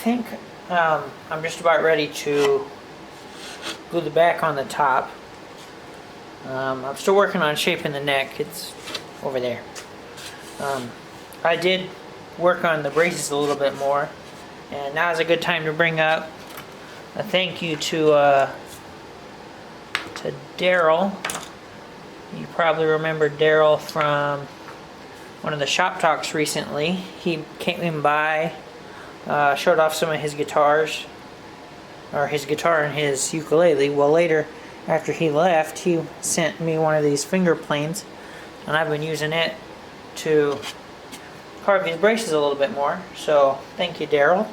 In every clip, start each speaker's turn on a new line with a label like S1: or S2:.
S1: think I'm just about ready to glue the back on the top. I'm still working on shaping the neck. It's over there. I did work on the braces a little bit more, and now is a good time to bring up a thank you to Daryl. You probably remember Daryl from one of the shop talks recently. He came by, showed off some of his guitars, or his guitar and his ukulele. Well, later, after he left, he sent me one of these finger planes, and I've been using it to carve these braces a little bit more. So, thank you, Daryl.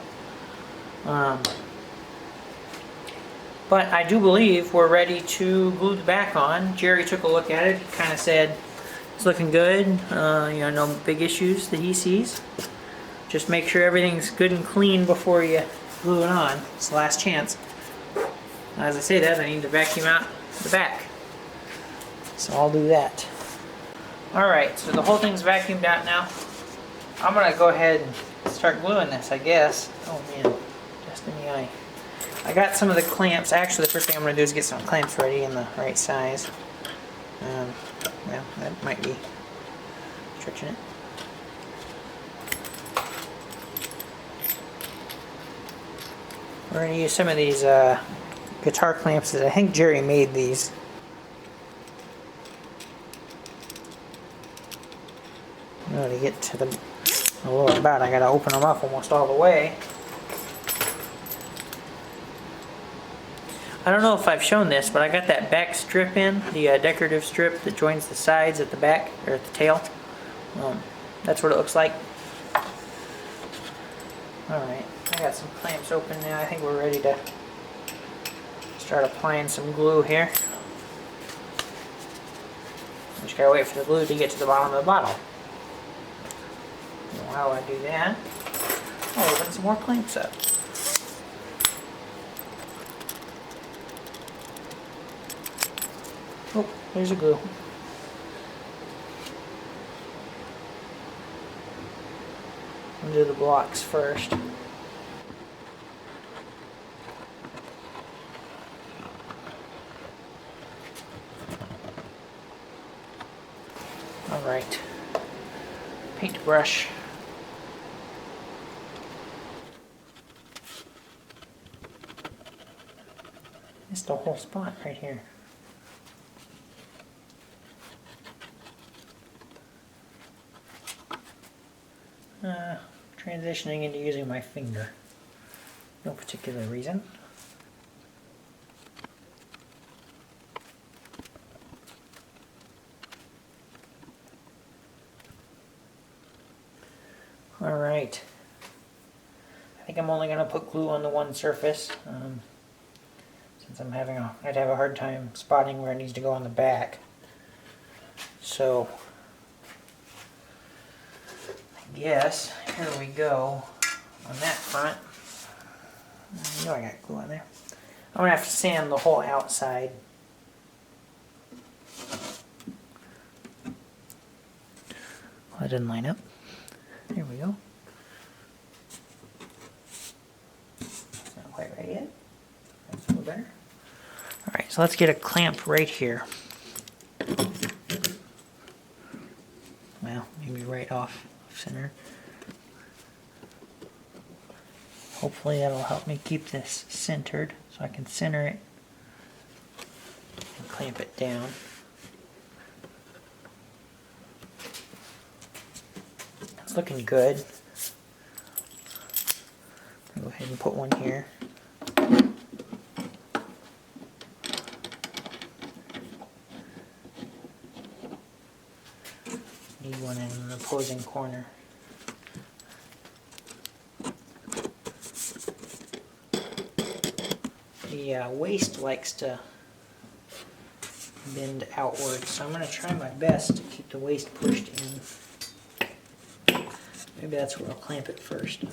S1: But I do believe we're ready to glue the back on. Jerry took a look at it. He kind of said it's looking good. No big issues that he sees. Just make sure everything's good and clean before you glue it on. It's the last chance. As I say that, I need to vacuum out the back. So I'll do that. Alright, so the whole thing's vacuumed out now. I'm going to go ahead and start gluing this, I guess. Oh man, just in the eye. I got some of the clamps. Actually, the first thing I'm going to do is get some clamps ready in the right size. Well, that might be stretching it. We're going to use some of these guitar clamps. I think Jerry made these. To get to the lower bout, I got to open them up almost all the way. I don't know if I've shown this, but I got that back strip in, the decorative strip that joins the sides at the back, or at the tail. That's what it looks like. Alright, I got some clamps open now. I think we're ready to start applying some glue here. Just gotta wait for the glue to get to the bottom of the bottle. While I do that, I'll open some more clamps up. Oh, there's a glue. I'll do the blocks first. Alright. Paintbrush. Missed the whole spot right here. Transitioning into using my finger. No particular reason. Alright. I think I'm only going to put glue on the one surface. Since I'd have a hard time spotting where it needs to go on the back. So, yes, here we go on that front. I know I got glue on there. I'm going to have to sand the whole outside. Well, that didn't line up. There we go. It's not quite right yet. That's a little better. Alright, so let's get a clamp right here. Well, maybe right off center. Hopefully that'll help me keep this centered so I can center it and clamp it down. It's looking good. I'll go ahead and put one here. Need one in an opposing corner. The waist likes to bend outward, so I'm going to try my best to keep the waist pushed in. Maybe that's where I'll clamp it first.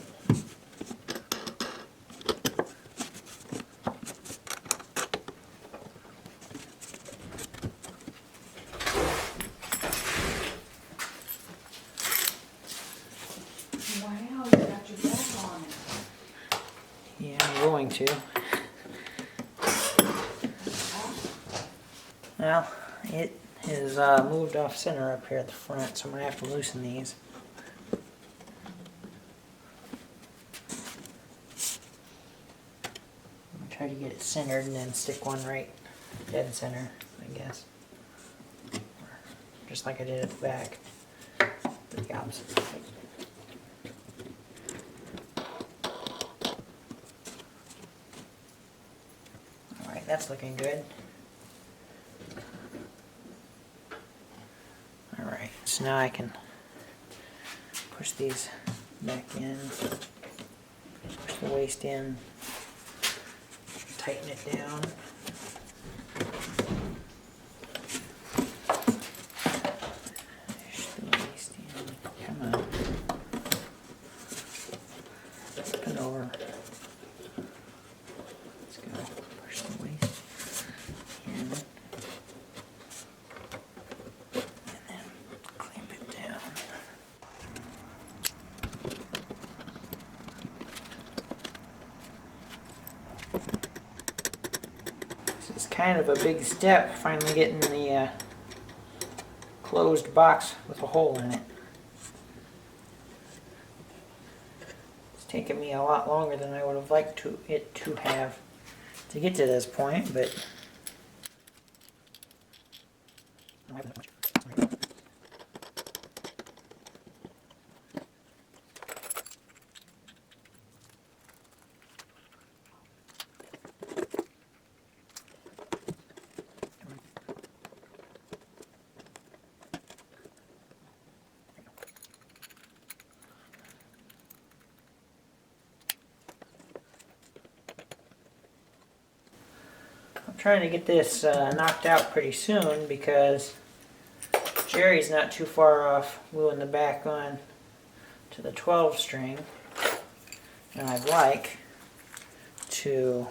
S1: to. Well, it is moved off center up here at the front, so I'm going to have to loosen these. I'm going to try to get it centered and then stick one right dead center, I guess. Just like I did at the back. The opposite way. Alright, that's looking good. Alright, so now I can push these back in, push the waist in, tighten it down. Push the waist in, come on. Flip it over. Let's go, push the waist in. It's kind of a big step, finally getting the closed box with a hole in it. It's taken me a lot longer than I would have liked it to have to get to this point, but I'm trying to get this knocked out pretty soon because Jerry's not too far off gluing the back on to the 12 string, and I'd like to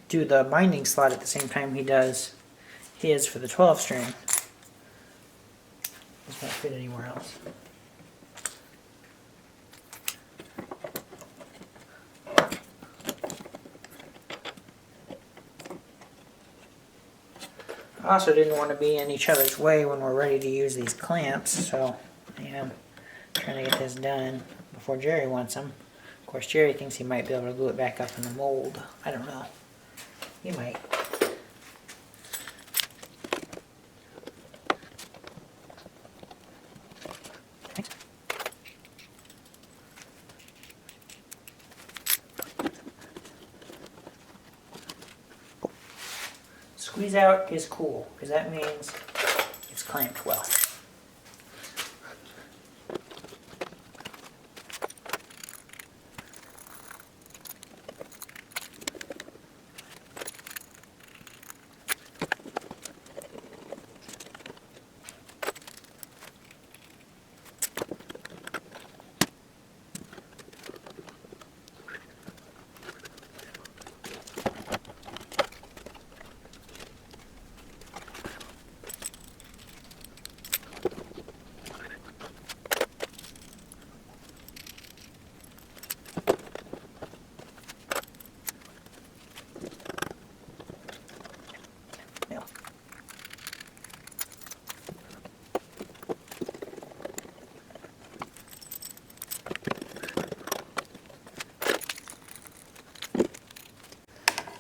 S1: do the binding slot at the same time he does his for the 12 string. This won't fit anywhere else. I also didn't want to be in each other's way when we're ready to use these clamps, so I am trying to get this done before Jerry wants them. Of course, Jerry thinks he might be able to glue it back up in the mold. I don't know. He might. Squeeze out is cool, because that means it's clamped well.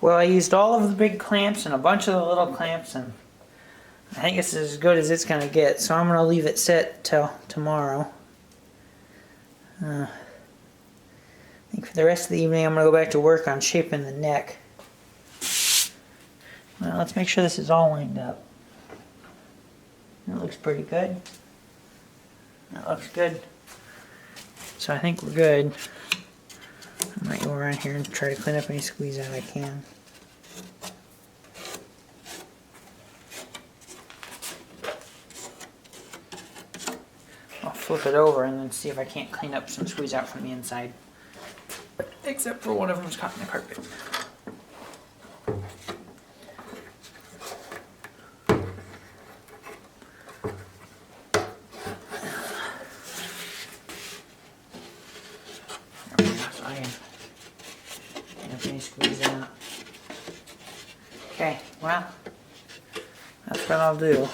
S1: Well, I used all of the big clamps and a bunch of the little clamps, and I think this is as good as it's going to get, so I'm going to leave it set till tomorrow. I think for the rest of the evening I'm going to go back to work on shaping the neck. Well, let's make sure this is all lined up. That looks pretty good. That looks good. So I think we're good. I might go around here and try to clean up any squeeze out I can. I'll flip it over and then see if I can't clean up some squeeze out from the inside. Except for one of them's caught in the carpet. Okay, well, that's what I'll do.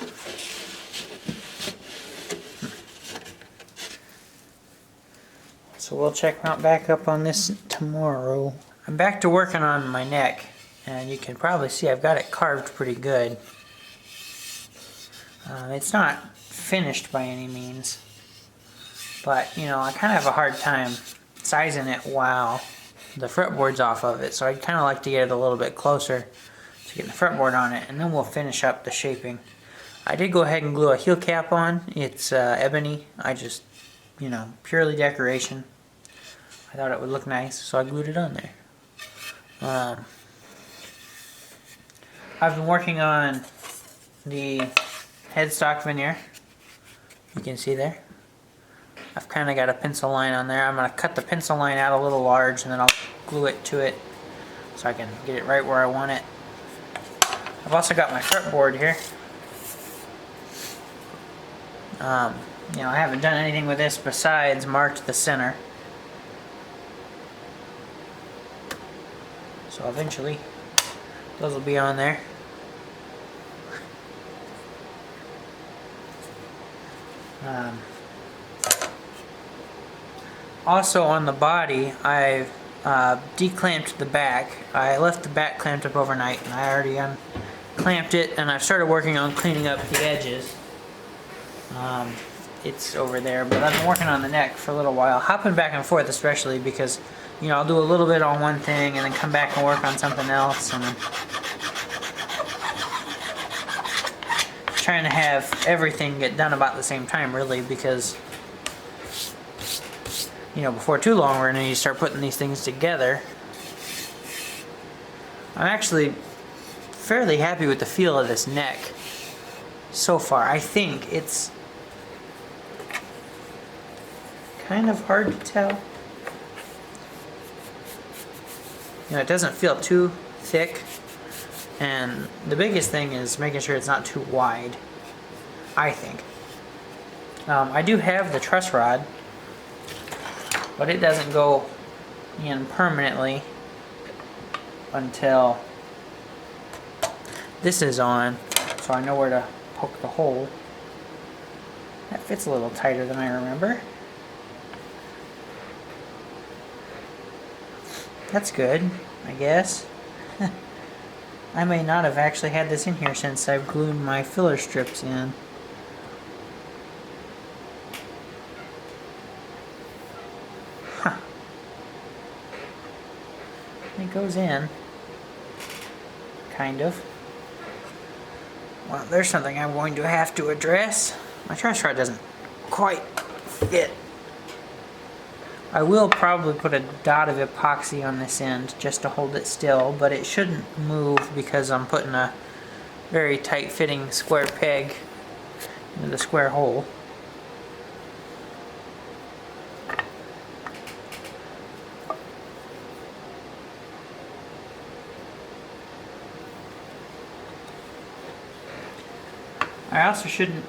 S1: So we'll check back up on this tomorrow. I'm back to working on my neck, and you can probably see I've got it carved pretty good. It's not finished by any means, but you know, I kind of have a hard time sizing it while the fretboard's off of it, so I'd kind of like to get it a little bit closer to get the fretboard on it, and then we'll finish up the shaping. I did go ahead and glue a heel cap on. It's ebony. I just, you know, purely decoration. I thought it would look nice, so I glued it on there. I've been working on the headstock veneer. You can see there. I've kind of got a pencil line on there. I'm going to cut the pencil line out a little large, and then I'll glue it to it so I can get it right where I want it. I've also got my fretboard here. You know, I haven't done anything with this besides marked the center. So eventually, those will be on there. Also on the body, I've declamped the back. I left the back clamped up overnight, and I already unclamped it, and I've started working on cleaning up the edges. It's over there, but I've been working on the neck for a little while, hopping back and forth, especially because, you know, I'll do a little bit on one thing and then come back and work on something else, and trying to have everything get done about the same time, really, because, you know, before too long we're going to need to start putting these things together. I'm actually fairly happy with the feel of this neck so far. I think it's kind of hard to tell. You know, it doesn't feel too thick, and the biggest thing is making sure it's not too wide, I think. I do have the truss rod, but it doesn't go in permanently until this is on, so I know where to poke the hole. That fits a little tighter than I remember. That's good, I guess. I may not have actually had this in here since I've glued my filler strips in. Huh. It goes in. Kind of. Well, there's something I'm going to have to address. My truss rod doesn't quite fit. I will probably put a dot of epoxy on this end just to hold it still, but it shouldn't move because I'm putting a very tight fitting square peg into the square hole. I also shouldn't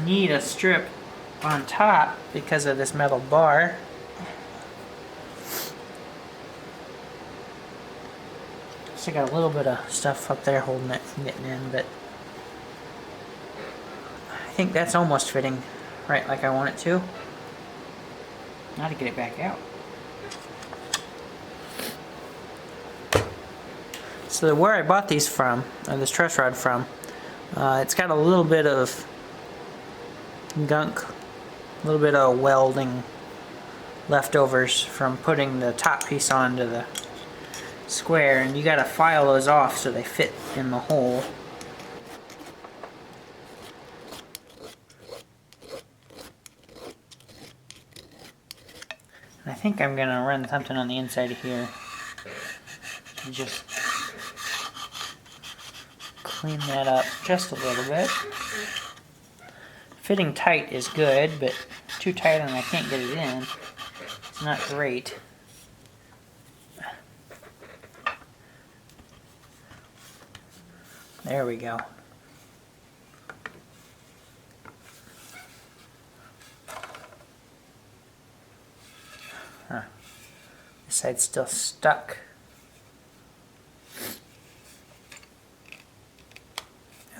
S1: need a strip on top because of this metal bar. I got a little bit of stuff up there holding it from getting in, but I think that's almost fitting right like I want it to. Now to get it back out. So where I bought these from, or this truss rod from, it's got a little bit of gunk, a little bit of welding leftovers from putting the top piece onto the square, and you gotta file those off so they fit in the hole. And I think I'm gonna run something on the inside of here and just clean that up just a little bit. Fitting tight is good, but too tight and I can't get it in. It's not great. There we go. Huh. This side's still stuck.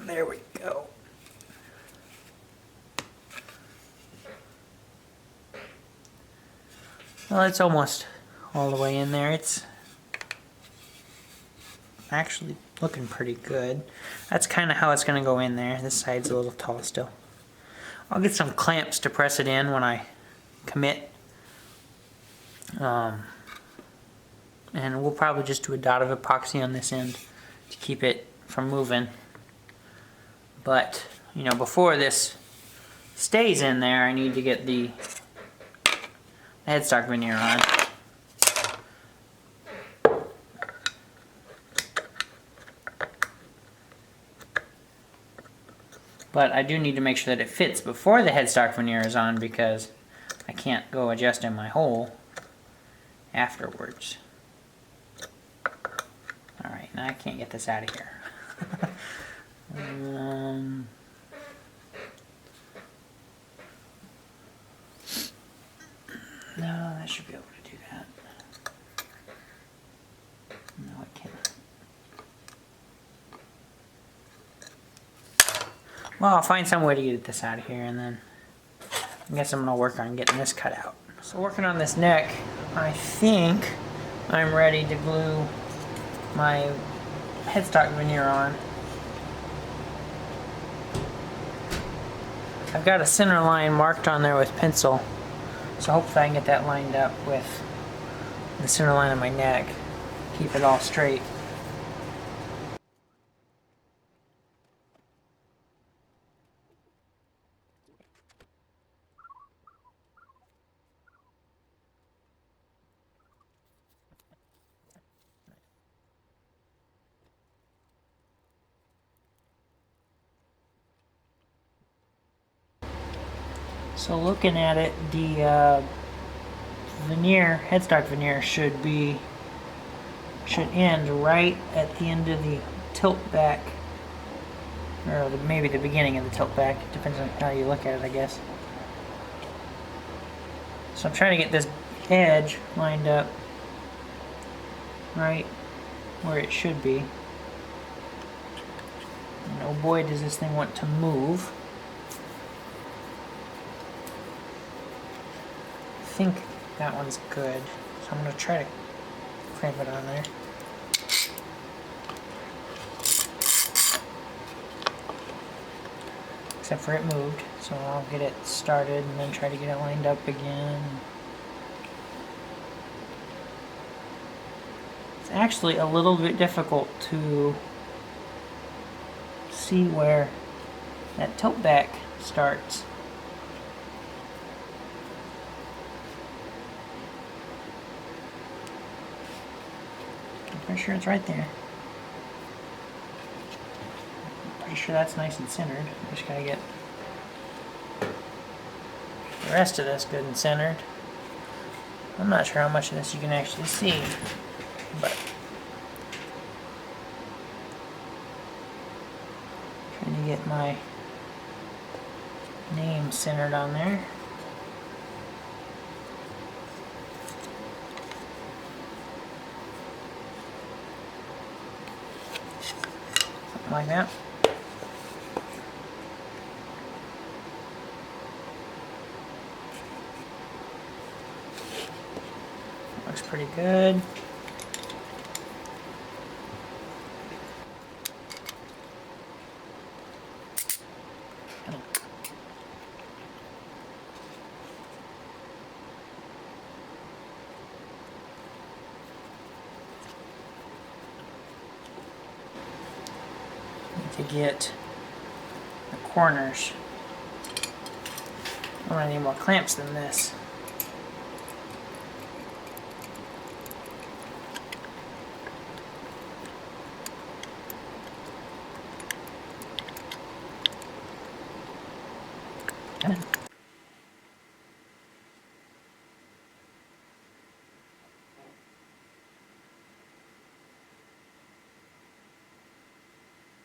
S1: There we go. Well, it's almost all the way in there. It's actually looking pretty good. That's kind of how it's going to go in there. This side's a little tall still. I'll get some clamps to press it in when I commit. And we'll probably just do a dot of epoxy on this end to keep it from moving. But, you know, before this stays in there, I need to get the headstock veneer on. But I do need to make sure that it fits before the headstock veneer is on, because I can't go adjusting my hole afterwards. Alright, now I can't get this out of here. No, that should be able to do that. No, it can't. Well, I'll find some way to get this out of here, and then I guess I'm going to work on getting this cut out. So working on this neck, I think I'm ready to glue my headstock veneer on. I've got a center line marked on there with pencil, so hopefully I can get that lined up with the center line of my neck, keep it all straight. So looking at it, the veneer, headstock veneer should end right at the end of the tilt back, or maybe the beginning of the tilt back. It depends on how you look at it, I guess. So I'm trying to get this edge lined up right where it should be. And oh boy, does this thing want to move. I think that one's good, so I'm going to try to clamp it on there. Except for it moved, so I'll get it started and then try to get it lined up again. It's actually a little bit difficult to see where that tilt back starts. I'm pretty sure it's right there. Pretty sure that's nice and centered. Just gotta get the rest of this good and centered. I'm not sure how much of this you can actually see, but trying to get my name centered on there. Something like that. Looks pretty good. Need to get the corners. I'm gonna need more clamps than this. Come on.